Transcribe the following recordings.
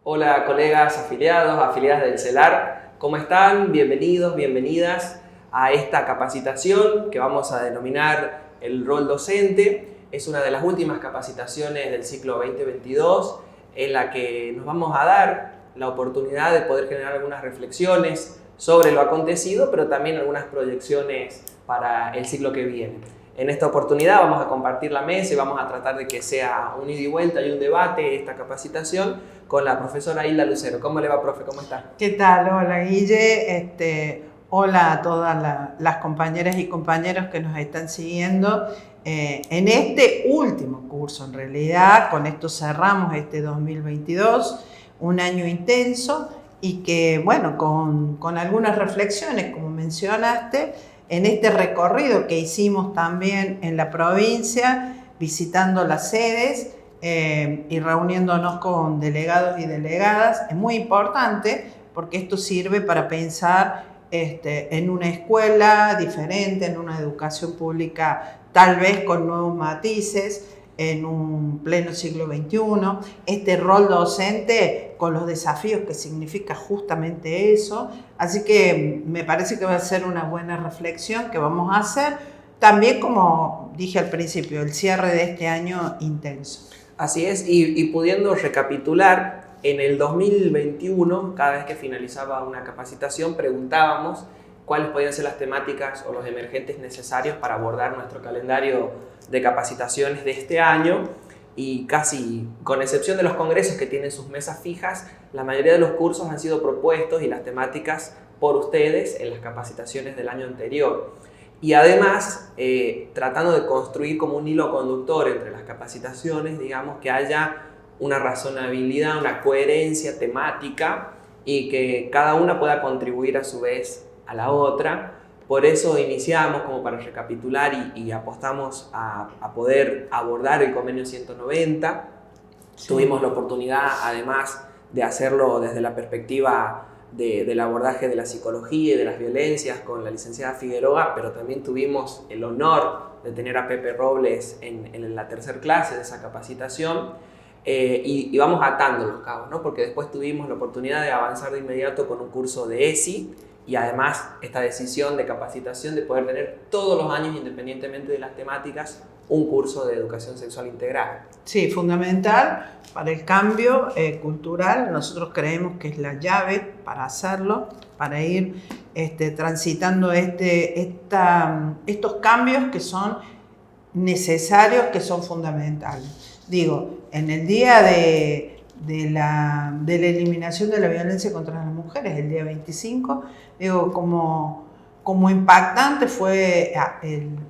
Hola colegas afiliados, afiliadas del CELAR, ¿cómo están? Bienvenidos, bienvenidas a esta capacitación que vamos a denominar el rol docente. Es una de las últimas capacitaciones del ciclo 2022 en la que nos vamos a dar la oportunidad de poder generar algunas reflexiones sobre lo acontecido, pero también algunas proyecciones para el ciclo que viene. En esta oportunidad vamos a compartir la mesa y vamos a tratar de que sea un ida y vuelta y un debate esta capacitación con la profesora Hilda Lucero. ¿Cómo le va, profe? ¿Cómo está? ¿Qué tal? Hola, Guille. Hola a todas las compañeras y compañeros que nos están siguiendo en este último curso. En realidad, con esto cerramos este 2022, un año intenso y que, bueno, con algunas reflexiones, como mencionaste, en este recorrido que hicimos también en la provincia, visitando las sedes, y reuniéndonos con delegados y delegadas. Es muy importante porque esto sirve para pensar en una escuela diferente, en una educación pública tal vez con nuevos matices, en un pleno siglo XXI, este rol docente con los desafíos que significa justamente eso. Así que me parece que va a ser una buena reflexión que vamos a hacer. También, como dije al principio, el cierre de este año intenso. Así es, y pudiendo recapitular, en el 2021, cada vez que finalizaba una capacitación, preguntábamos cuáles podían ser las temáticas o los emergentes necesarios para abordar nuestro calendario de capacitaciones de este año, y casi con excepción de los congresos que tienen sus mesas fijas, la mayoría de los cursos han sido propuestos y las temáticas por ustedes en las capacitaciones del año anterior. Y además, tratando de construir como un hilo conductor entre las capacitaciones, digamos, que haya una razonabilidad, una coherencia temática y que cada una pueda contribuir a su vez a la otra. Por eso iniciamos, como para recapitular, y apostamos a poder abordar el convenio 190. Sí. Tuvimos la oportunidad, además, de hacerlo desde la perspectiva del abordaje de la psicología y de las violencias con la licenciada Figueroa, pero también tuvimos el honor de tener a Pepe Robles en la tercera clase de esa capacitación, y vamos atando los cabos, ¿no? Porque después tuvimos la oportunidad de avanzar de inmediato con un curso de ESI y además esta decisión de capacitación de poder tener todos los años, independientemente de las temáticas, un curso de educación sexual integral. Sí, fundamental para el cambio cultural. Nosotros creemos que es la llave para hacerlo, para ir transitando estos cambios que son necesarios, que son fundamentales. Digo, en el día de la eliminación de la violencia contra las mujeres, el día 25, digo, como impactante fue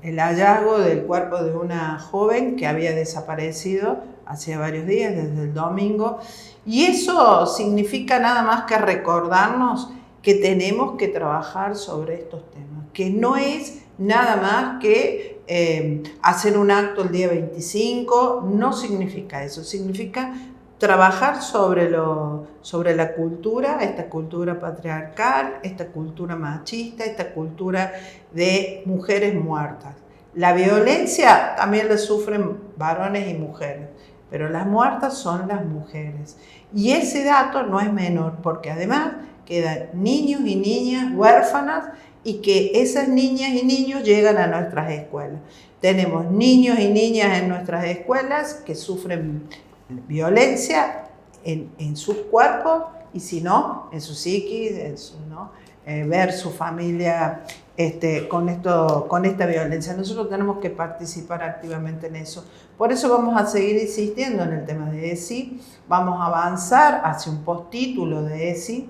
el hallazgo del cuerpo de una joven que había desaparecido hace varios días, desde el domingo, y eso significa nada más que recordarnos que tenemos que trabajar sobre estos temas, que no es nada más que hacer un acto el día 25, no significa eso, significa trabajar sobre la cultura, esta cultura patriarcal, esta cultura machista, esta cultura de mujeres muertas. La violencia también la sufren varones y mujeres, pero las muertas son las mujeres. Y ese dato no es menor, porque además quedan niños y niñas huérfanas y que esas niñas y niños llegan a nuestras escuelas. Tenemos niños y niñas en nuestras escuelas que sufren violencia en sus cuerpos y si no, en su psiquis, ver su familia con esta violencia. Nosotros tenemos que participar activamente en eso. Por eso vamos a seguir insistiendo en el tema de ESI, vamos a avanzar hacia un postítulo de ESI,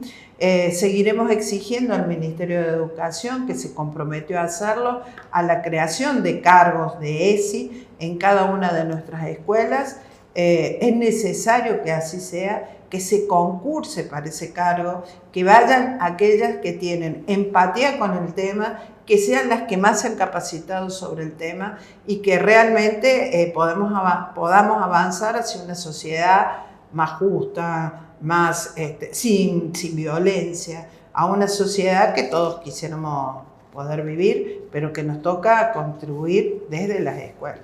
seguiremos exigiendo al Ministerio de Educación, que se comprometió a hacerlo, a la creación de cargos de ESI en cada una de nuestras escuelas. Es necesario que así sea, que se concurse para ese cargo, que vayan aquellas que tienen empatía con el tema, que sean las que más se han capacitado sobre el tema y que realmente podamos avanzar hacia una sociedad más justa, más sin violencia, a una sociedad que todos quisiéramos poder vivir, pero que nos toca contribuir desde las escuelas.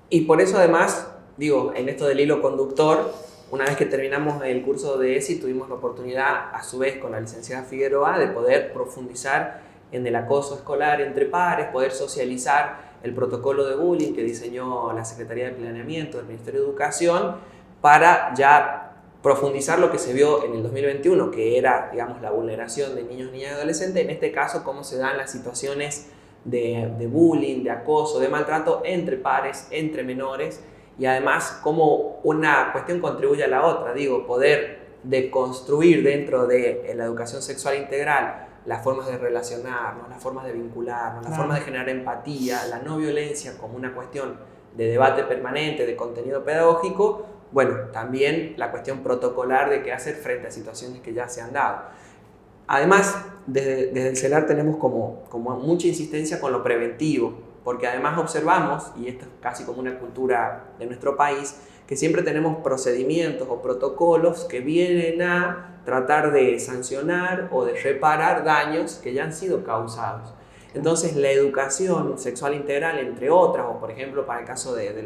Y por eso además, digo, en esto del hilo conductor, una vez que terminamos el curso de ESI, tuvimos la oportunidad, a su vez, con la licenciada Figueroa, de poder profundizar en el acoso escolar entre pares, poder socializar el protocolo de bullying que diseñó la Secretaría de Planeamiento del Ministerio de Educación, para ya profundizar lo que se vio en el 2021, que era, digamos, la vulneración de niños, niñas y adolescentes, en este caso, cómo se dan las situaciones de bullying, de acoso, de maltrato entre pares, entre menores, y además cómo una cuestión contribuye a la otra, digo, poder deconstruir dentro de la educación sexual integral las formas de relacionarnos, las formas de vincularnos, las formas de generar empatía, la no violencia como una cuestión de debate permanente, de contenido pedagógico. Bueno, también la cuestión protocolar de qué hacer frente a situaciones que ya se han dado. Además, desde el CELAR tenemos como mucha insistencia con lo preventivo, porque además observamos, y esto es casi como una cultura de nuestro país, que siempre tenemos procedimientos o protocolos que vienen a tratar de sancionar o de reparar daños que ya han sido causados. Entonces, la educación sexual integral, entre otras, o por ejemplo, para el caso de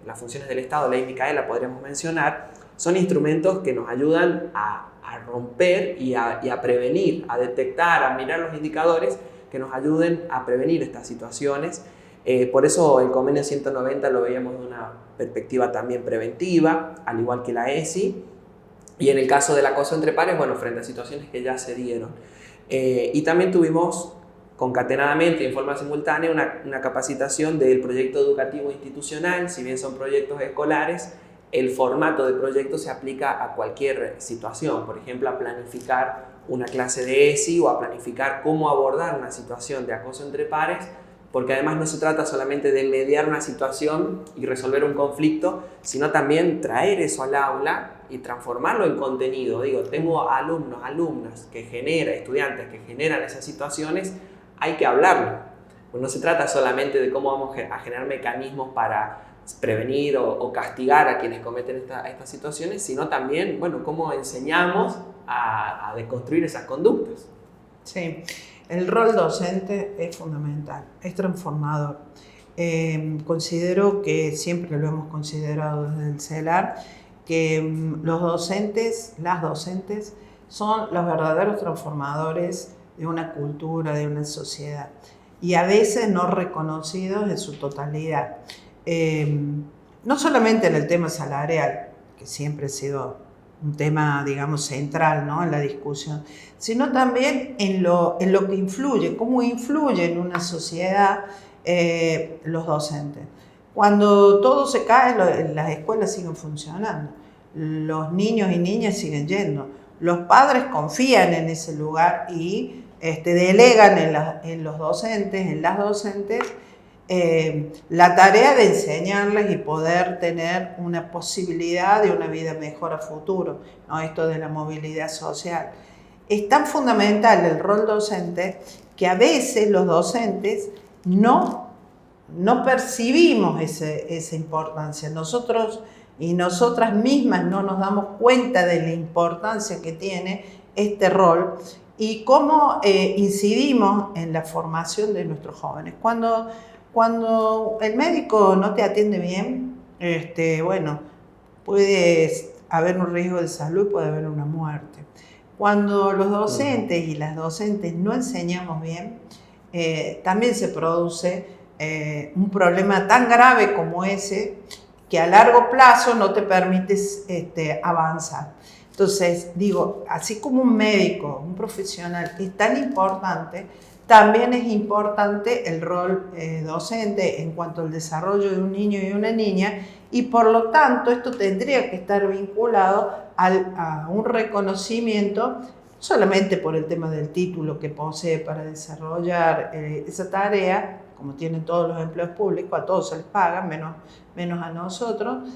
las funciones del Estado, Ley Micaela, podríamos mencionar, son instrumentos que nos ayudan a romper y a prevenir, a detectar, a mirar los indicadores que nos ayuden a prevenir estas situaciones. Por eso el convenio 190 lo veíamos de una perspectiva también preventiva, al igual que la ESI. Y en el caso del acoso entre pares, bueno, frente a situaciones que ya se dieron. Y también tuvimos concatenadamente, en forma simultánea, una capacitación del proyecto educativo institucional. Si bien son proyectos escolares, el formato de proyecto se aplica a cualquier situación. Por ejemplo, a planificar una clase de ESI o a planificar cómo abordar una situación de acoso entre pares, porque además no se trata solamente de mediar una situación y resolver un conflicto, sino también traer eso al aula y transformarlo en contenido. Digo, tengo alumnos, alumnas estudiantes que generan esas situaciones, hay que hablarlo. Pues no se trata solamente de cómo vamos a generar mecanismos para prevenir o castigar a quienes cometen estas situaciones, sino también, bueno, cómo enseñamos a deconstruir esas conductas. Sí, el rol docente es fundamental, es transformador. Considero que siempre lo hemos considerado desde el CELAR, que los docentes, las docentes, son los verdaderos transformadores de una cultura, de una sociedad, y a veces no reconocidos en su totalidad. No solamente en el tema salarial, que siempre ha sido un tema, digamos, central, ¿no?, en la discusión, sino también en lo que influye, cómo influye en una sociedad los docentes. Cuando todo se cae, las escuelas siguen funcionando, los niños y niñas siguen yendo, los padres confían en ese lugar y delegan en los docentes, en las docentes, la tarea de enseñarles y poder tener una posibilidad de una vida mejor a futuro, ¿no? Esto de la movilidad social. Es tan fundamental el rol docente que a veces los docentes no percibimos esa importancia. Nosotros y nosotras mismas no nos damos cuenta de la importancia que tiene este rol y cómo incidimos en la formación de nuestros jóvenes. Cuando el médico no te atiende bien, bueno, puede haber un riesgo de salud y puede haber una muerte. Cuando los docentes y las docentes no enseñamos bien, también se produce un problema tan grave como ese, que a largo plazo no te permite avanzar. Entonces, digo, así como un médico, un profesional es tan importante, también es importante el rol docente en cuanto al desarrollo de un niño y una niña, y por lo tanto esto tendría que estar vinculado a un reconocimiento, solamente por el tema del título que posee para desarrollar esa tarea, como tienen todos los empleos públicos, a todos se les paga, menos a nosotros,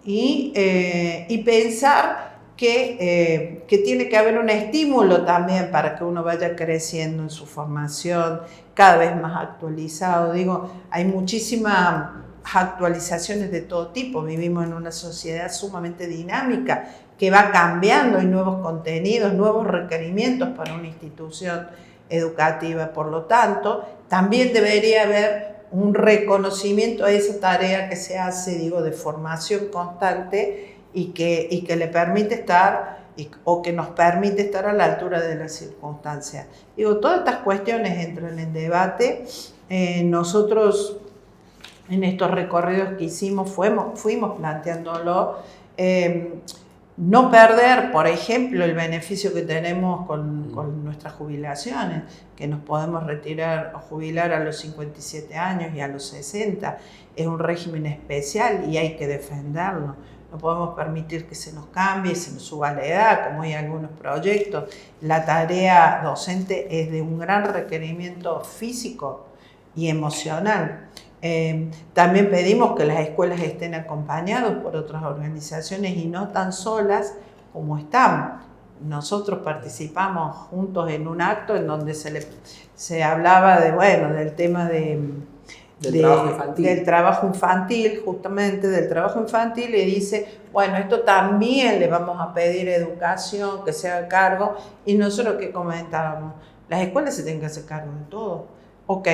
y pensar que tiene que haber un estímulo también para que uno vaya creciendo en su formación, cada vez más actualizado. Digo, hay muchísimas actualizaciones de todo tipo, vivimos en una sociedad sumamente dinámica que va cambiando, hay nuevos contenidos, nuevos requerimientos para una institución educativa. Por lo tanto, también debería haber un reconocimiento a esa tarea que se hace, digo, de formación constante y que le permite estar o que nos permite estar a la altura de las circunstancias. Digo, todas estas cuestiones entran en debate. Nosotros en estos recorridos que hicimos fuimos planteándolo. No perder, por ejemplo, el beneficio que tenemos con nuestras jubilaciones, que nos podemos retirar o jubilar a los 57 años y a los 60. Es un régimen especial y hay que defenderlo. No podemos permitir que se nos cambie, se nos suba la edad, como hay algunos proyectos. La tarea docente es de un gran requerimiento físico y emocional. También pedimos que las escuelas estén acompañadas por otras organizaciones y no tan solas como están. Nosotros participamos juntos en un acto en donde se hablaba del tema del trabajo infantil, justamente del trabajo infantil, y dice, bueno, esto también le vamos a pedir educación, que se haga cargo, y nosotros que comentábamos, las escuelas se tienen que hacer cargo de todo. Ok,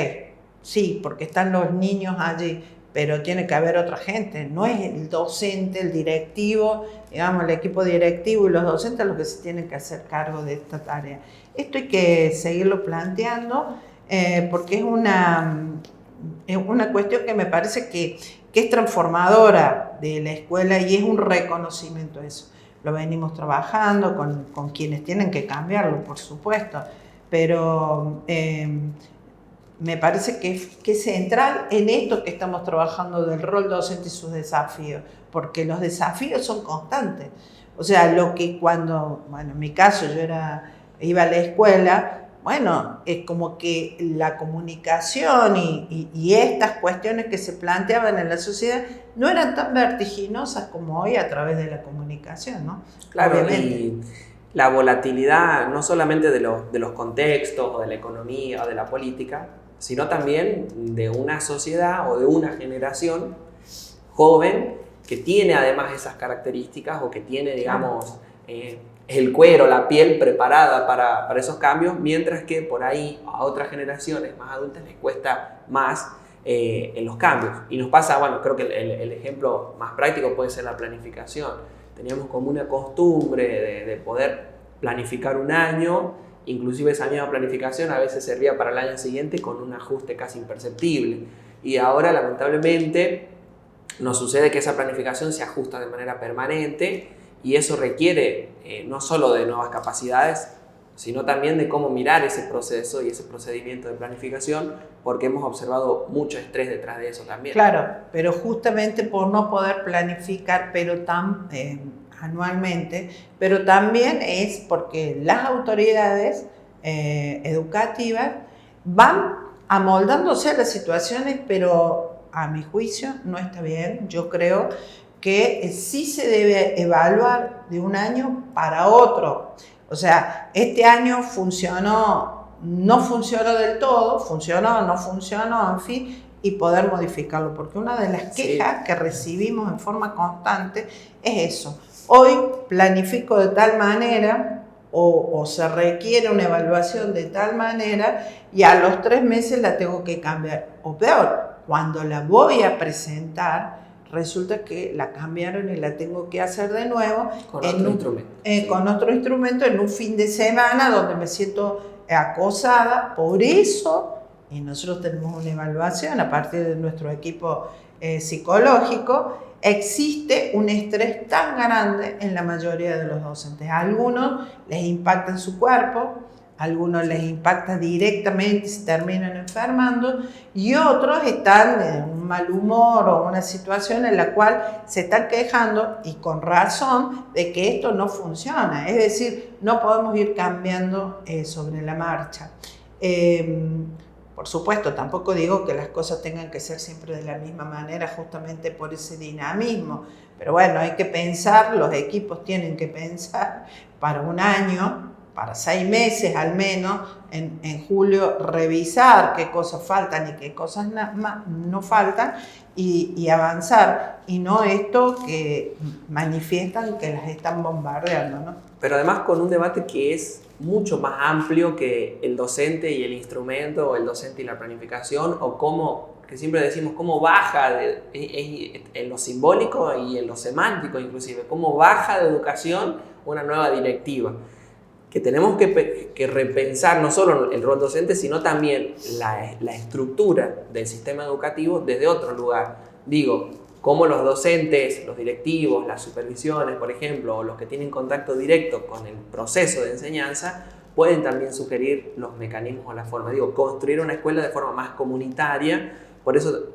sí, porque están los niños allí, pero tiene que haber otra gente, no es el docente, el directivo, digamos, el equipo directivo y los docentes los que se tienen que hacer cargo de esta tarea. Esto hay que seguirlo planteando porque es una cuestión que me parece que es transformadora de la escuela y es un reconocimiento de eso. Lo venimos trabajando con quienes tienen que cambiarlo, por supuesto, pero me parece que es central en esto que estamos trabajando del rol docente y sus desafíos, porque los desafíos son constantes. O sea, en mi caso iba a la escuela, es como que la comunicación y estas cuestiones que se planteaban en la sociedad no eran tan vertiginosas como hoy a través de la comunicación, ¿no? Claro, obviamente. Y la volatilidad no solamente de los contextos o de la economía o de la política, sino también de una sociedad o de una generación joven que tiene además esas características o que tiene, digamos, el cuero, la piel preparada para esos cambios, mientras que por ahí a otras generaciones más adultas les cuesta más en los cambios. Y nos pasa, creo que el ejemplo más práctico puede ser la planificación. Teníamos como una costumbre de poder planificar un año, inclusive esa misma planificación a veces servía para el año siguiente con un ajuste casi imperceptible. Y ahora, lamentablemente, nos sucede que esa planificación se ajusta de manera permanente y eso requiere no solo de nuevas capacidades, sino también de cómo mirar ese proceso y ese procedimiento de planificación, porque hemos observado mucho estrés detrás de eso también. Claro, pero justamente por no poder planificar anualmente, pero también es porque las autoridades educativas van amoldándose a las situaciones, pero a mi juicio no está bien. Yo creo que sí se debe evaluar de un año para otro. O sea, este año no funcionó del todo, funcionó, no funcionó, en fin, y poder modificarlo, porque una de las quejas que recibimos en forma constante es eso. Hoy planifico de tal manera o se requiere una evaluación de tal manera y a los 3 meses la tengo que cambiar. O peor, cuando la voy a presentar, resulta que la cambiaron y la tengo que hacer de nuevo con otro instrumento en un fin de semana donde me siento acosada. Por eso, y nosotros tenemos una evaluación a partir de nuestro equipo psicológico, existe un estrés tan grande en la mayoría de los docentes. A algunos les impacta en su cuerpo, a algunos les impacta directamente y se terminan enfermando, y otros están en un mal humor o una situación en la cual se están quejando, y con razón, de que esto no funciona. Es decir, no podemos ir cambiando sobre la marcha. Por supuesto, tampoco digo que las cosas tengan que ser siempre de la misma manera, justamente por ese dinamismo. Pero bueno, hay que pensar, los equipos tienen que pensar para un año, para 6 meses al menos, en julio, revisar qué cosas faltan y qué cosas no faltan y avanzar. Y no esto que manifiestan que las están bombardeando, ¿no? Pero además con un debate que es mucho más amplio que el docente y el instrumento, o el docente y la planificación, o cómo que siempre decimos cómo baja en lo simbólico y en lo semántico inclusive, cómo baja de educación una nueva directiva. Que tenemos que repensar no solo el rol docente, sino también la estructura del sistema educativo desde otro lugar. Digo, cómo los docentes, los directivos, las supervisiones, por ejemplo, o los que tienen contacto directo con el proceso de enseñanza, pueden también sugerir los mecanismos o la forma. Digo, construir una escuela de forma más comunitaria. Por eso,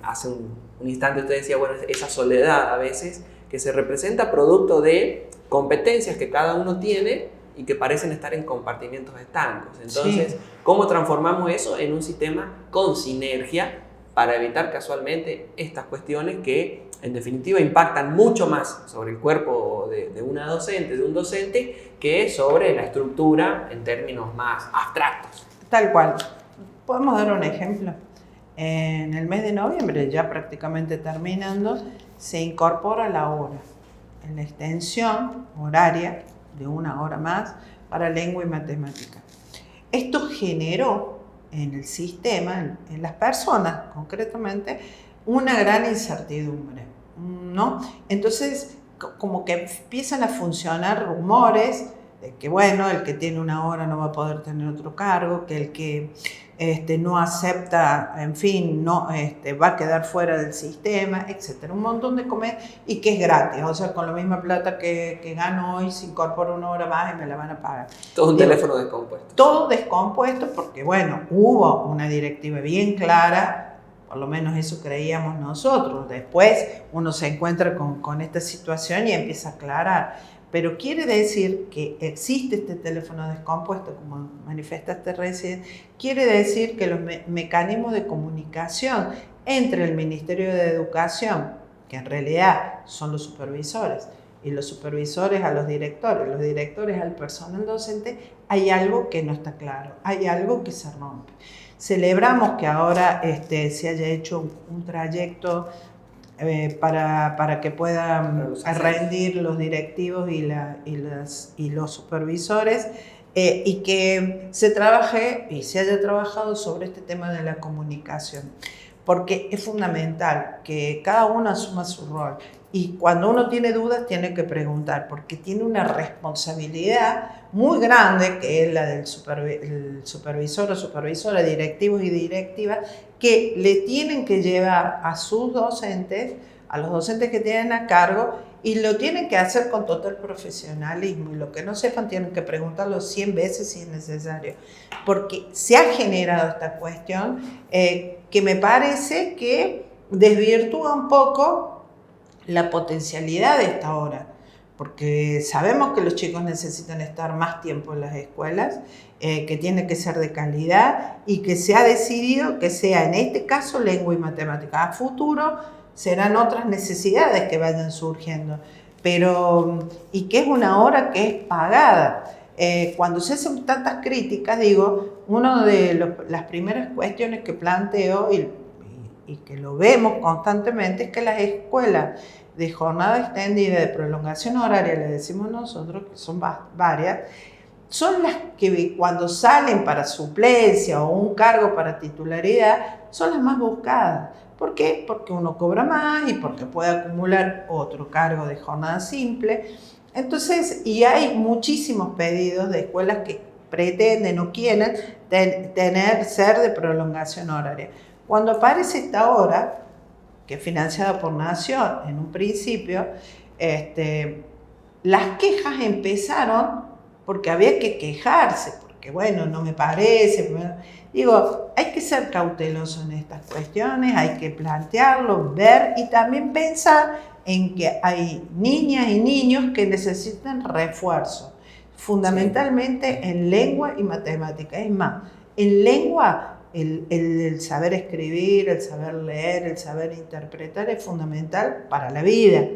hace un instante usted decía, bueno, esa soledad a veces que se representa producto de competencias que cada uno tiene y que parecen estar en compartimientos estancos. Entonces, sí, ¿cómo transformamos eso en un sistema con sinergia para evitar casualmente estas cuestiones que en definitiva impactan mucho más sobre el cuerpo de una docente, de un docente, que sobre la estructura en términos más abstractos? Tal cual. Podemos dar un ejemplo. En el mes de noviembre, ya prácticamente terminando, se incorpora la hora, en la extensión horaria de 1 hora más para lengua y matemática. Esto generó en el sistema, en las personas concretamente, una gran incertidumbre, ¿no? Entonces, como que empiezan a funcionar rumores de que, bueno, el que tiene 1 hora no va a poder tener otro cargo, que el que no acepta, en fin, no, va a quedar fuera del sistema, etc. Un montón de comer y que es gratis, o sea, con la misma plata que gano hoy se incorpora 1 hora más y me la van a pagar. Todo un teléfono descompuesto. Todo descompuesto porque, bueno, hubo una directiva bien clara, por lo menos eso creíamos nosotros. Después uno se encuentra con esta situación y empieza a aclarar. Pero quiere decir que existe este teléfono descompuesto, como manifestaste recién, quiere decir que los mecanismos de comunicación entre el Ministerio de Educación, que en realidad son los supervisores, y los supervisores a los directores al personal docente, hay algo que no está claro, hay algo que se rompe. Celebramos que ahora se haya hecho un trayecto para que puedan rendir los directivos y los supervisores y que se trabaje y se haya trabajado sobre este tema de la comunicación, porque es fundamental que cada uno asuma su rol y cuando uno tiene dudas tiene que preguntar, porque tiene una responsabilidad muy grande que es la del supervisor o supervisora, directivos y directivas, que le tienen que llevar a sus docentes, a los docentes que tienen a cargo, y lo tienen que hacer con total profesionalismo, y lo que no sepan tienen que preguntarlo 100 veces si es necesario, porque se ha generado esta cuestión que me parece que desvirtúa un poco la potencialidad de esta hora, porque sabemos que los chicos necesitan estar más tiempo en las escuelas, que tiene que ser de calidad y que se ha decidido que sea en este caso lengua y matemática. A futuro serán otras necesidades que vayan surgiendo, pero y que es una hora que es pagada. Cuando se hacen tantas críticas, digo, una de las primeras cuestiones que planteo y que lo vemos constantemente es que las escuelas de jornada extendida, de prolongación horaria, le decimos nosotros, que son varias, son las que cuando salen para suplencia o un cargo para titularidad, son las más buscadas. ¿Por qué? Porque uno cobra más y porque puede acumular otro cargo de jornada simple. Entonces, y hay muchísimos pedidos de escuelas que pretenden o quieren ser de prolongación horaria. Cuando aparece esta hora, que es financiada por Nación en un principio, las quejas empezaron porque había que quejarse, porque bueno, no me parece. Digo, hay que ser cauteloso en estas cuestiones, hay que plantearlo, ver y también pensar en que hay niñas y niños que necesitan refuerzo, fundamentalmente en lengua y matemática. Es más, en lengua el saber escribir, el saber leer, el saber interpretar es fundamental para la vida,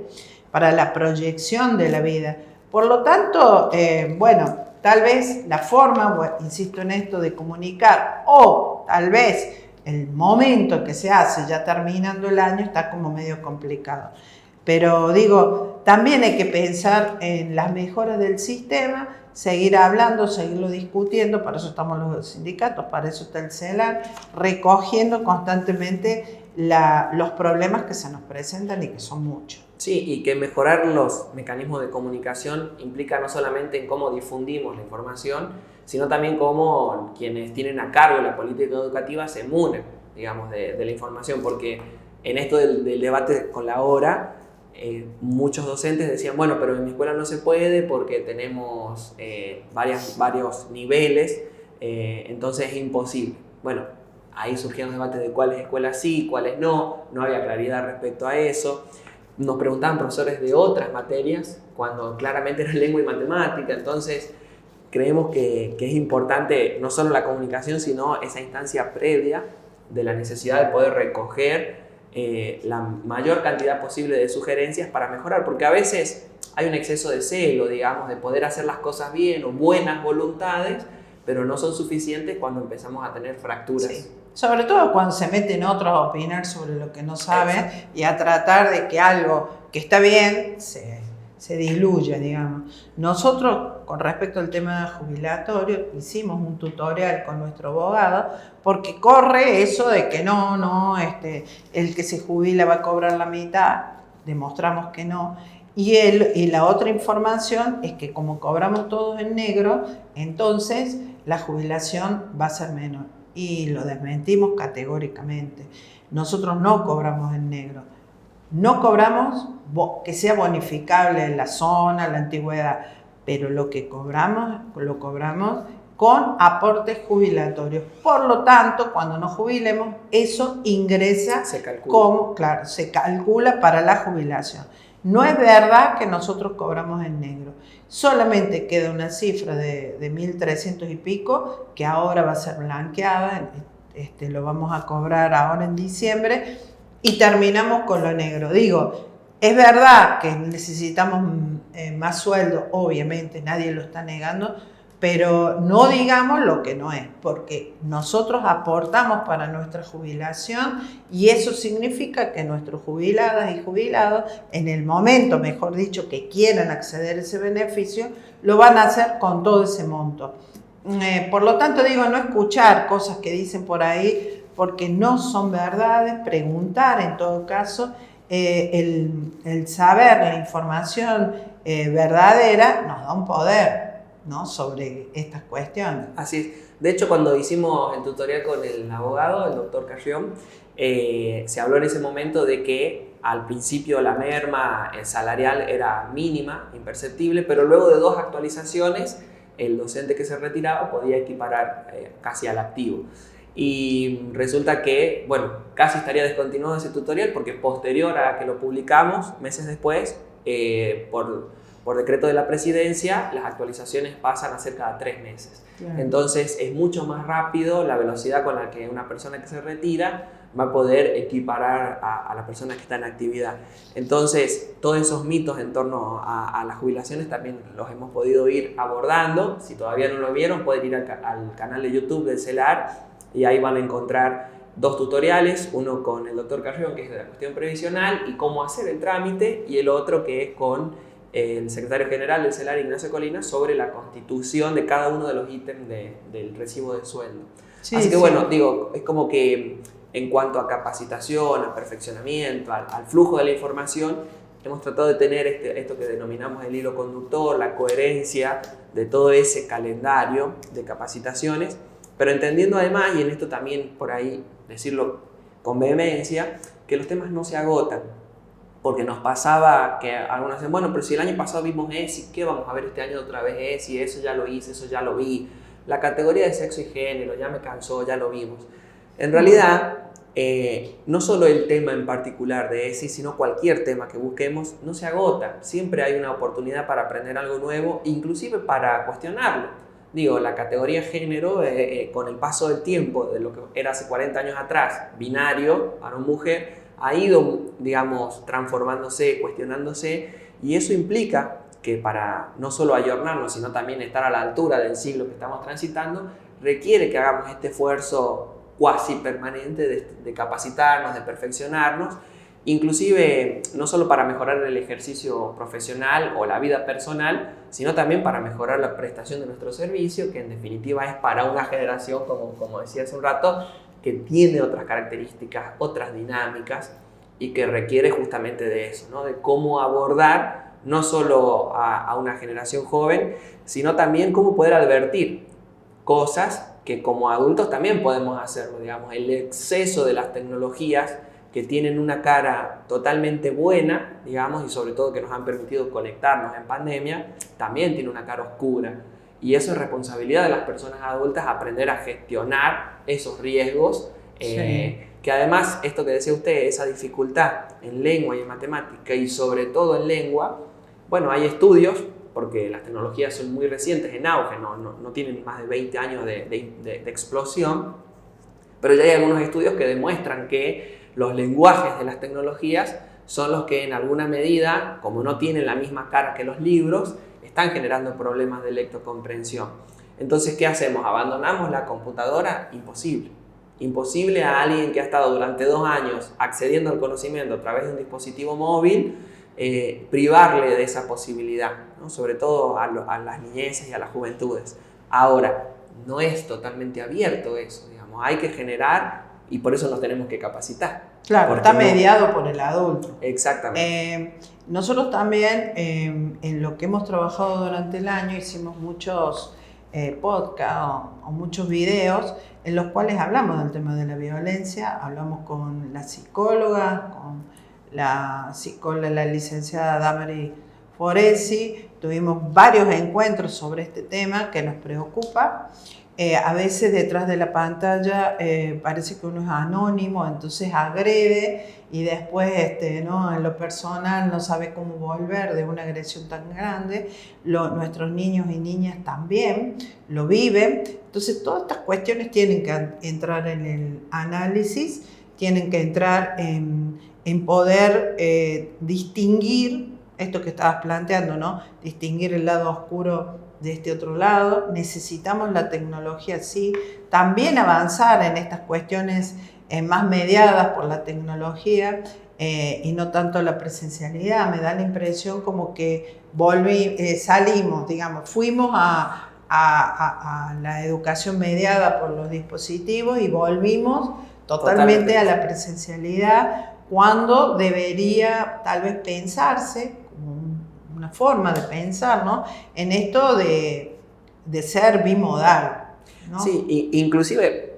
para la proyección de la vida. Por lo tanto, bueno, tal vez la forma, insisto en esto, de comunicar o tal vez el momento que se hace ya terminando el año está como medio complicado. Pero digo, también hay que pensar en las mejoras del sistema, seguir hablando, seguirlo discutiendo, para eso estamos los sindicatos, para eso está el CELAR, recogiendo constantemente los problemas que se nos presentan y que son muchos. Sí, y que mejorar los mecanismos de comunicación implica no solamente en cómo difundimos la información, sino también cómo quienes tienen a cargo la política educativa se munen, digamos, de la información, porque en esto del debate con la hora, muchos docentes decían, bueno, pero en mi escuela no se puede porque tenemos varios niveles, entonces es imposible. Bueno, ahí surgieron debates de cuáles escuelas sí, cuáles no había claridad respecto a eso. Nos preguntaban profesores de otras materias, cuando claramente era lengua y matemática, entonces creemos que es importante no solo la comunicación, sino esa instancia previa de la necesidad de poder recoger la mayor cantidad posible de sugerencias para mejorar, porque a veces hay un exceso de celo, digamos, de poder hacer las cosas bien o buenas voluntades, pero no son suficientes cuando empezamos a tener fracturas. Sí. Sobre todo cuando se meten otros a opinar sobre lo que no saben y a tratar de que algo que está bien se diluya, digamos. Nosotros, con respecto al tema jubilatorio, hicimos un tutorial con nuestro abogado porque corre eso de que el que se jubila va a cobrar la mitad, demostramos que no. Y la otra información es que como cobramos todos en negro, entonces la jubilación va a ser menor. Y lo desmentimos categóricamente. Nosotros no cobramos en negro. No cobramos que sea bonificable en la zona, la antigüedad, pero lo que cobramos, lo cobramos con aportes jubilatorios. Por lo tanto, cuando nos jubilemos, eso ingresa se calcula para la jubilación. No es verdad que nosotros cobramos en negro. Solamente queda una cifra de 1.300 y pico que ahora va a ser blanqueada, lo vamos a cobrar ahora en diciembre y terminamos con lo negro. Digo, es verdad que necesitamos más sueldo, obviamente, nadie lo está negando, pero no digamos lo que no es, porque nosotros aportamos para nuestra jubilación y eso significa que nuestros jubiladas y jubilados, en el momento, mejor dicho, que quieran acceder a ese beneficio, lo van a hacer con todo ese monto. Por lo tanto, digo, no escuchar cosas que dicen por ahí, porque no son verdades, preguntar en todo caso, el saber la información verdadera nos da un poder, ¿no?, sobre estas cuestiones. Así es. De hecho, cuando hicimos el tutorial con el abogado, el doctor Carrión, se habló en ese momento de que al principio la merma salarial era mínima, imperceptible, pero luego de 2 actualizaciones, el docente que se retiraba podía equiparar casi al activo. Y resulta que, bueno, casi estaría descontinuado ese tutorial porque posterior a que lo publicamos, meses después, por decreto de la presidencia, las actualizaciones pasan a ser cada 3 meses. Claro. Entonces es mucho más rápido la velocidad con la que una persona que se retira va a poder equiparar a la persona que está en actividad. Entonces todos esos mitos en torno a las jubilaciones también los hemos podido ir abordando. Si todavía no lo vieron, pueden ir al canal de YouTube del CELAR y ahí van a encontrar 2 tutoriales, uno con el doctor Carrión, que es de la cuestión previsional y cómo hacer el trámite, y el otro que es con el secretario general del CELAR, Ignacio Colina, sobre la constitución de cada uno de los ítems del recibo de sueldo. Sí, así que bueno, digo, es como que en cuanto a capacitación, a perfeccionamiento, al flujo de la información, hemos tratado de tener esto que denominamos el hilo conductor, la coherencia de todo ese calendario de capacitaciones, pero entendiendo además, y en esto también por ahí decirlo con vehemencia, que los temas no se agotan. Porque nos pasaba que algunos dicen, bueno, pero si el año pasado vimos ESI, ¿qué vamos a ver este año otra vez ESI? Eso ya lo hice, eso ya lo vi. La categoría de sexo y género ya me cansó, ya lo vimos. En realidad, no solo el tema en particular de ESI, sino cualquier tema que busquemos, no se agota. Siempre hay una oportunidad para aprender algo nuevo, inclusive para cuestionarlo. Digo, la categoría género, con el paso del tiempo, de lo que era hace 40 años atrás, binario, varón-mujer, ha ido, digamos, transformándose, cuestionándose, y eso implica que para no solo ayornarnos, sino también estar a la altura del siglo que estamos transitando, requiere que hagamos este esfuerzo cuasi permanente de capacitarnos, de perfeccionarnos, inclusive no solo para mejorar el ejercicio profesional o la vida personal, sino también para mejorar la prestación de nuestro servicio, que en definitiva es para una generación, como decía hace un rato, que tiene otras características, otras dinámicas y que requiere justamente de eso, ¿no? De cómo abordar no solo a una generación joven, sino también cómo poder advertir cosas que como adultos también podemos hacerlo, digamos, el exceso de las tecnologías que tienen una cara totalmente buena, digamos, y sobre todo que nos han permitido conectarnos en pandemia, también tiene una cara oscura. Y eso es responsabilidad de las personas adultas, aprender a gestionar esos riesgos, que además, esto que decía usted, esa dificultad en lengua y en matemática, y sobre todo en lengua, bueno, hay estudios, porque las tecnologías son muy recientes, en auge, no tienen más de 20 años de explosión, pero ya hay algunos estudios que demuestran que los lenguajes de las tecnologías son los que en alguna medida, como no tienen la misma cara que los libros, están generando problemas de lectocomprensión. Entonces, ¿qué hacemos? ¿Abandonamos la computadora? Imposible. Imposible a alguien que ha estado durante 2 años accediendo al conocimiento a través de un dispositivo móvil, privarle de esa posibilidad, ¿no? Sobre todo a las niñeces y a las juventudes. Ahora, no es totalmente abierto eso, digamos, hay que generar y por eso nos tenemos que capacitar. Claro, está mediado por el adulto. Exactamente. Nosotros también, en lo que hemos trabajado durante el año, hicimos muchos podcasts o muchos videos en los cuales hablamos del tema de la violencia, hablamos con la psicóloga, con la licenciada Damaris Foresi, tuvimos varios encuentros sobre este tema que nos preocupa. A veces detrás de la pantalla parece que uno es anónimo, entonces agrede y después ¿no? En lo personal no sabe cómo volver de una agresión tan grande. Nuestros niños y niñas también lo viven. Entonces todas estas cuestiones tienen que entrar en el análisis, tienen que entrar en poder distinguir esto que estabas planteando, ¿no? Distinguir el lado oscuro de este otro lado. Necesitamos la tecnología, sí, también avanzar en estas cuestiones más mediadas por la tecnología y no tanto la presencialidad. Me da la impresión como que salimos, digamos, fuimos a la educación mediada por los dispositivos y volvimos totalmente a la presencialidad, cuando debería tal vez pensarse como una forma de pensar, ¿no? En esto de ser bimodal, ¿no? Sí, inclusive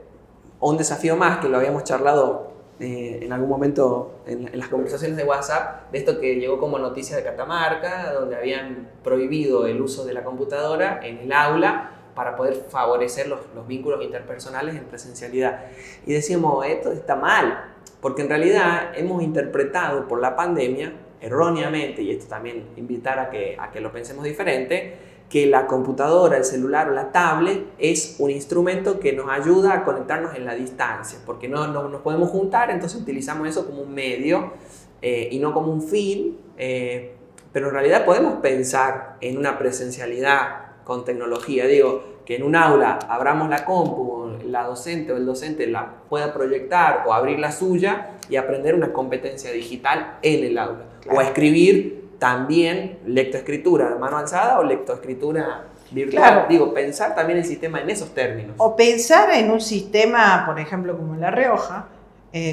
un desafío más que lo habíamos charlado en algún momento en las conversaciones de WhatsApp, de esto que llegó como noticia de Catamarca, donde habían prohibido el uso de la computadora en el aula para poder favorecer los vínculos interpersonales en presencialidad. Y decíamos, esto está mal, porque en realidad hemos interpretado por la pandemia erróneamente, y esto también invitar a que lo pensemos diferente, que la computadora, el celular o la tablet es un instrumento que nos ayuda a conectarnos en la distancia, porque no nos podemos juntar, entonces utilizamos eso como un medio y no como un fin, pero en realidad podemos pensar en una presencialidad con tecnología. Digo, que en un aula abramos la compu, la docente o el docente la pueda proyectar o abrir la suya y aprender una competencia digital en el aula. Claro. O escribir también lectoescritura de mano alzada o lectoescritura virtual. Claro. Digo, pensar también el sistema en esos términos. O pensar en un sistema, por ejemplo, como en La Rioja,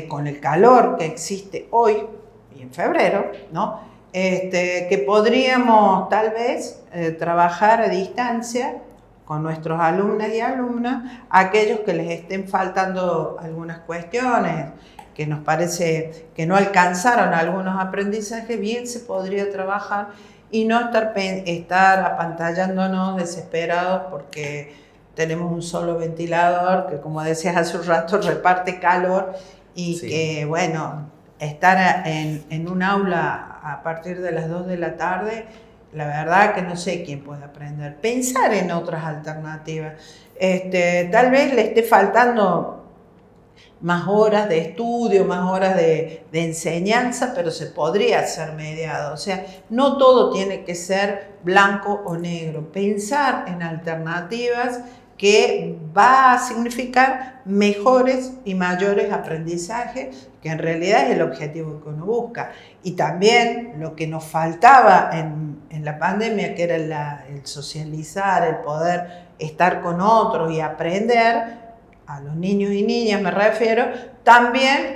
con el calor que existe hoy y en febrero, ¿no? Que podríamos tal vez trabajar a distancia con nuestros alumnos y alumnas, aquellos que les estén faltando algunas cuestiones, que nos parece que no alcanzaron algunos aprendizajes, bien se podría trabajar y no estar apantallándonos desesperados porque tenemos un solo ventilador que, como decías hace un rato, reparte calor y sí. Que, bueno, estar en un aula a partir de las 2 de la tarde, la verdad que no sé quién puede aprender. Pensar en otras alternativas. Tal vez le esté faltando más horas de estudio, más horas de enseñanza, pero se podría hacer mediado. O sea, no todo tiene que ser blanco o negro. Pensar en alternativas que va a significar mejores y mayores aprendizajes, que en realidad es el objetivo que uno busca. Y también lo que nos faltaba en la pandemia, que era el socializar, el poder estar con otros y aprender, a los niños y niñas me refiero, también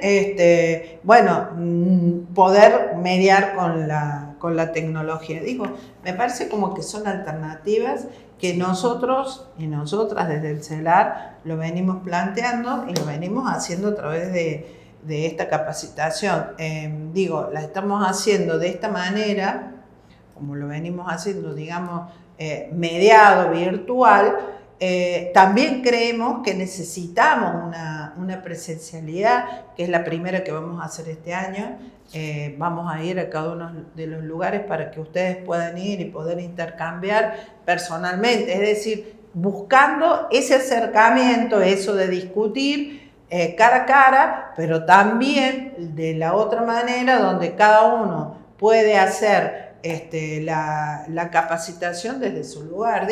poder mediar con la tecnología. Digo, me parece como que son alternativas que nosotros y nosotras desde el CELAR lo venimos planteando y lo venimos haciendo a través de esta capacitación. La estamos haciendo de esta manera, como lo venimos haciendo, digamos, mediado, virtual. También creemos que necesitamos una presencialidad, que es la primera que vamos a hacer este año. Vamos a ir a cada uno de los lugares para que ustedes puedan ir y poder intercambiar personalmente, es decir, buscando ese acercamiento, eso de discutir cara a cara, pero también de la otra manera donde cada uno puede hacer la capacitación desde su lugar,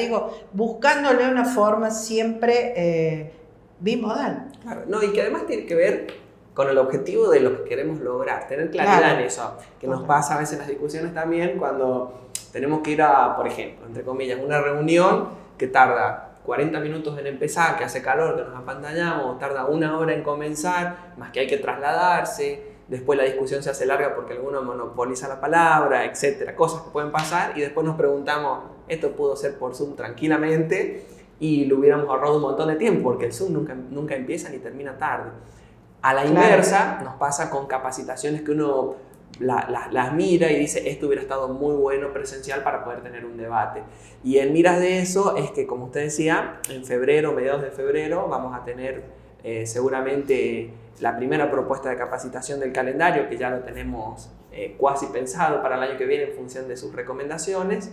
buscándole una forma siempre bimodal. Claro, no, y que además tiene que ver con el objetivo de lo que queremos lograr, tener claridad en eso, que nos pasa a veces en las discusiones también cuando tenemos que ir a, por ejemplo, entre comillas, una reunión que tarda 40 minutos en empezar, que hace calor, que nos apantallamos, tarda 1 hora en comenzar, más que hay que trasladarse. Después la discusión se hace larga porque alguno monopoliza la palabra, etcétera. Cosas que pueden pasar y después nos preguntamos, esto pudo ser por Zoom tranquilamente y lo hubiéramos ahorrado un montón de tiempo porque el Zoom nunca empieza ni termina tarde. A la inversa nos pasa con capacitaciones que uno las mira y dice, esto hubiera estado muy bueno presencial para poder tener un debate. Y en miras de eso es que, como usted decía, en febrero, mediados de febrero, vamos a tener seguramente la primera propuesta de capacitación del calendario, que ya lo tenemos cuasi pensado para el año que viene en función de sus recomendaciones,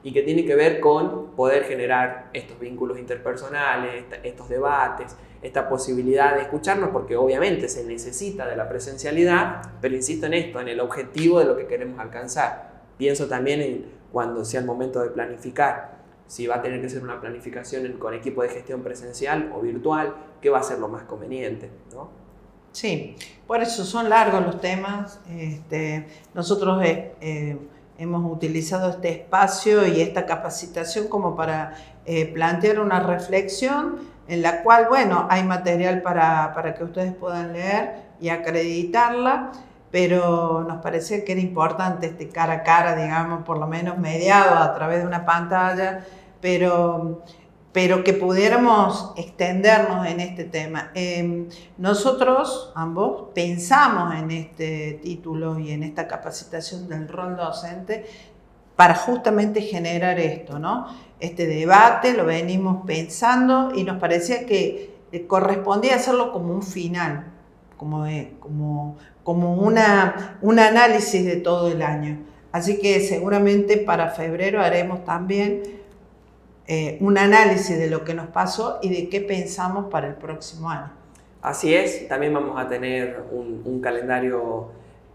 y que tiene que ver con poder generar estos vínculos interpersonales, estos debates, esta posibilidad de escucharnos, porque obviamente se necesita de la presencialidad, pero insisto en esto, en el objetivo de lo que queremos alcanzar. Pienso también en cuando sea el momento de planificar, si va a tener que ser una planificación con equipo de gestión presencial o virtual, qué va a ser lo más conveniente, ¿no? Sí, por eso son largos los temas. Nosotros hemos utilizado este espacio y esta capacitación como para plantear una reflexión en la cual, hay material para que ustedes puedan leer y acreditarla, pero nos parecía que era importante cara a cara, digamos, por lo menos mediado a través de una pantalla, pero que pudiéramos extendernos en este tema. Nosotros ambos pensamos en este título y en esta capacitación del rol docente para justamente generar esto, ¿no? Este debate lo venimos pensando y nos parecía que correspondía hacerlo como un final, como un análisis de todo el año. Así que seguramente para febrero haremos también un análisis de lo que nos pasó y de qué pensamos para el próximo año. Así es, también vamos a tener un calendario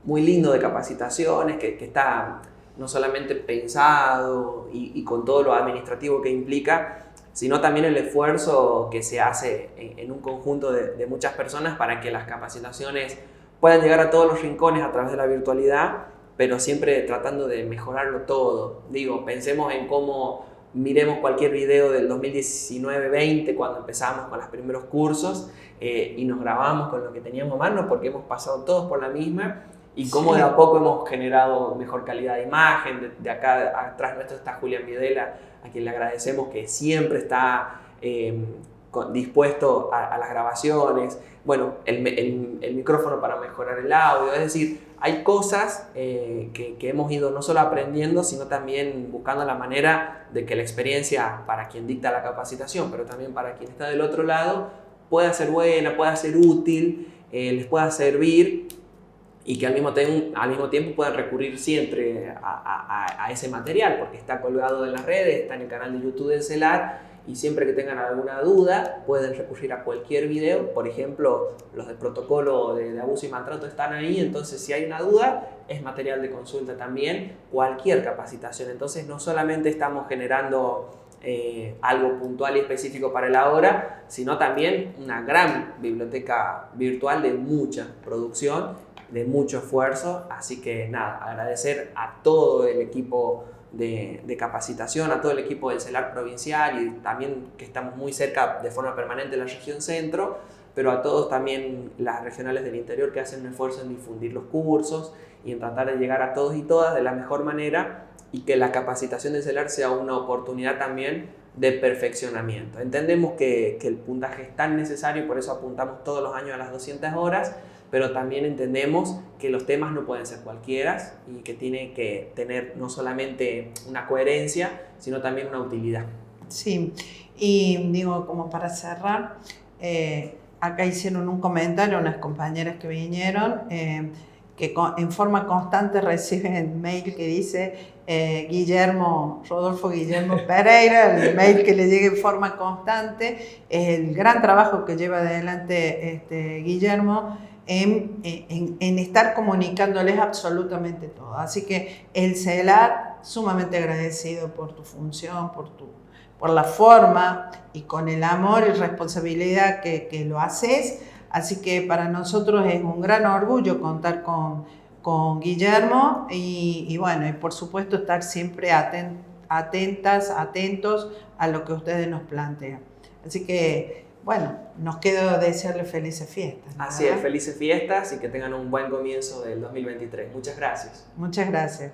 muy lindo de capacitaciones que está no solamente pensado y con todo lo administrativo que implica, sino también el esfuerzo que se hace en un conjunto de muchas personas para que las capacitaciones puedan llegar a todos los rincones a través de la virtualidad, pero siempre tratando de mejorarlo todo. Pensemos en cómo miremos cualquier video del 2019-20 cuando empezamos con los primeros cursos y nos grabamos con lo que teníamos a mano porque hemos pasado todos por la misma y cómo de a poco hemos generado mejor calidad de imagen. De acá atrás nuestro está Julián Videla, a quien le agradecemos que siempre está dispuesto a las grabaciones. Bueno, el micrófono para mejorar el audio, es decir, hay cosas que hemos ido no solo aprendiendo, sino también buscando la manera de que la experiencia para quien dicta la capacitación, pero también para quien está del otro lado, pueda ser buena, pueda ser útil, les pueda servir y que al mismo tiempo puedan recurrir siempre a ese material, porque está colgado en las redes, está en el canal de YouTube del CELAR, y siempre que tengan alguna duda pueden recurrir a cualquier video. Por ejemplo, los de protocolo de abuso y maltrato están ahí, entonces si hay una duda es material de consulta también, cualquier capacitación. Entonces no solamente estamos generando algo puntual y específico para el ahora, sino también una gran biblioteca virtual de mucha producción, de mucho esfuerzo. Así que nada, agradecer a todo el equipo de capacitación, a todo el equipo del CELAR provincial y también que estamos muy cerca de forma permanente en la región centro, pero a todos también las regionales del interior que hacen un esfuerzo en difundir los cursos y en tratar de llegar a todos y todas de la mejor manera, y que la capacitación del CELAR sea una oportunidad también de perfeccionamiento. Entendemos que el puntaje es tan necesario y por eso apuntamos todos los años a las 200 horas, pero también entendemos que los temas no pueden ser cualquiera y que tiene que tener no solamente una coherencia, sino también una utilidad. Sí, y digo, como para cerrar, acá hicieron un comentario unas compañeras que vinieron, que en forma constante reciben mail que dice Rodolfo Guillermo Pereira, el mail que le llega en forma constante, el gran trabajo que lleva adelante Guillermo en estar comunicándoles absolutamente todo. Así que el CELAR, sumamente agradecido por tu función, por la forma y con el amor y responsabilidad que lo haces. Así que para nosotros es un gran orgullo contar con Guillermo y bueno, y por supuesto estar siempre atentos a lo que ustedes nos plantean. Así que bueno, nos queda desearles felices fiestas, ¿no? Así es, felices fiestas y que tengan un buen comienzo del 2023. Muchas gracias. Muchas gracias.